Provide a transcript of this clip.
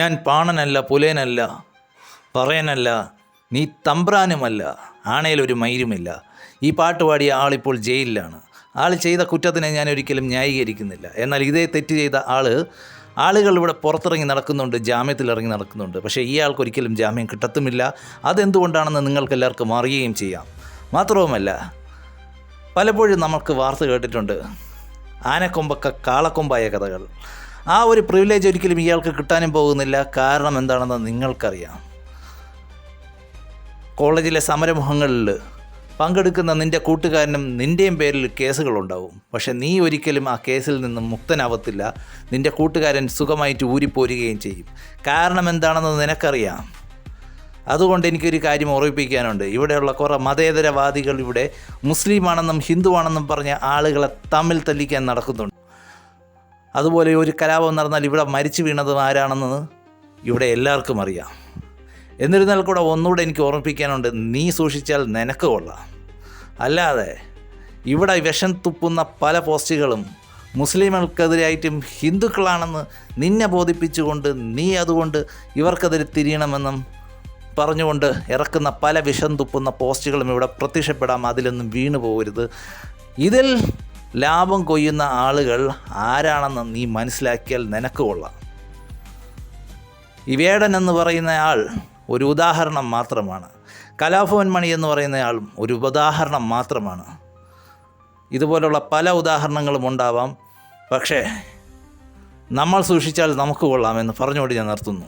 ഞാൻ പാണനല്ല, പുലേനല്ല, പറയനല്ല, നീ തമ്പ്രാനുമല്ല, ആണേലൊരു മയിലുമില്ല. ഈ പാട്ട് പാടിയ ആളിപ്പോൾ ജയിലിലാണ്. ആൾ ചെയ്ത കുറ്റത്തിനെ ഞാൻ ഒരിക്കലും ന്യായീകരിക്കുന്നില്ല. എന്നാൽ ഇതേ തെറ്റ് ചെയ്ത ആളുകൾ ഇവിടെ പുറത്തിറങ്ങി നടക്കുന്നുണ്ട്, ജാമ്യത്തിൽ ഇറങ്ങി നടക്കുന്നുണ്ട്. പക്ഷേ ഈ ആൾക്കൊരിക്കലും ജാമ്യം കിട്ടത്തുമില്ല. അതെന്തുകൊണ്ടാണെന്ന് നിങ്ങൾക്കെല്ലാവർക്കും അറിയുകയും ചെയ്യാം. മാത്രവുമല്ല, പലപ്പോഴും നമുക്ക് വാർത്ത കേട്ടിട്ടുണ്ട് ആനക്കൊമ്പൊക്കെ കാളക്കൊമ്പായ കഥകൾ. ആ ഒരു പ്രിവിലേജ് ഒരിക്കലും ഇയാൾക്ക് കിട്ടാനും പോകുന്നില്ല. കാരണം എന്താണെന്ന് നിങ്ങൾക്കറിയാം. കോളേജിലെ സമരമുഖങ്ങളിൽ പങ്കെടുക്കുന്ന നിൻ്റെ കൂട്ടുകാരനും നിൻ്റെയും പേരിൽ കേസുകളുണ്ടാവും. പക്ഷെ നീ ഒരിക്കലും ആ കേസിൽ നിന്നും മുക്തനാവത്തില്ല. നിൻ്റെ കൂട്ടുകാരൻ സുഖമായിട്ട് ഊരിപ്പോരുകയും ചെയ്യും. കാരണം എന്താണെന്ന് നിനക്കറിയാം. അതുകൊണ്ട് എനിക്കൊരു കാര്യം ഓർമ്മിപ്പിക്കാനുണ്ട്. ഇവിടെയുള്ള കുറേ മതേതരവാദികൾ ഇവിടെ മുസ്ലിമാണെന്നും ഹിന്ദുവാണെന്നും പറഞ്ഞ ആളുകളെ തമ്മിൽ തല്ലിക്കാൻ നടക്കുന്നുണ്ട്. അതുപോലെ ഒരു കലാപം നടന്നാൽ ഇവിടെ മരിച്ചു വീണത് ആരാണെന്ന് ഇവിടെ എല്ലാവർക്കും അറിയാം. എന്നിരുന്നാൽ കൂടെ ഒന്നുകൂടെ എനിക്ക് ഓർമ്മിപ്പിക്കാനുണ്ട്, നീ സൂക്ഷിച്ചാൽ നിനക്ക് കൊള്ളാം. അല്ലാതെ ഇവിടെ വിഷം തുപ്പുന്ന പല പോസ്റ്റുകളും മുസ്ലിമുകൾക്കെതിരായിട്ടും ഹിന്ദുക്കളാണെന്ന് നിന്നെ ബോധിപ്പിച്ചുകൊണ്ട് നീ അതുകൊണ്ട് ഇവർക്കെതിരെ തിരിയണമെന്നും പറഞ്ഞുകൊണ്ട് ഇറക്കുന്ന പല വിഷം തുപ്പുന്ന പോസ്റ്റുകളും ഇവിടെ പ്രത്യക്ഷപ്പെടാം. അതിലൊന്നും വീണു പോകരുത്. ഇതിൽ ലാഭം കൊയ്യുന്ന ആളുകൾ ആരാണെന്ന് നീ മനസ്സിലാക്കിയാൽ നിനക്ക് കൊള്ളാം. ഈ വേടൻ എന്ന് പറയുന്ന ആൾ ഒരു ഉദാഹരണം മാത്രമാണ്. കലാഭവൻ മണി എന്ന് പറയുന്നയാളും ഒരു ഉദാഹരണം മാത്രമാണ്. ഇതുപോലുള്ള പല ഉദാഹരണങ്ങളും ഉണ്ടാവാം. പക്ഷേ നമ്മൾ സൂക്ഷിച്ചാൽ നമുക്ക് കൊള്ളാമെന്ന് പറഞ്ഞുകൊണ്ട് ഞാൻ നിർത്തുന്നു.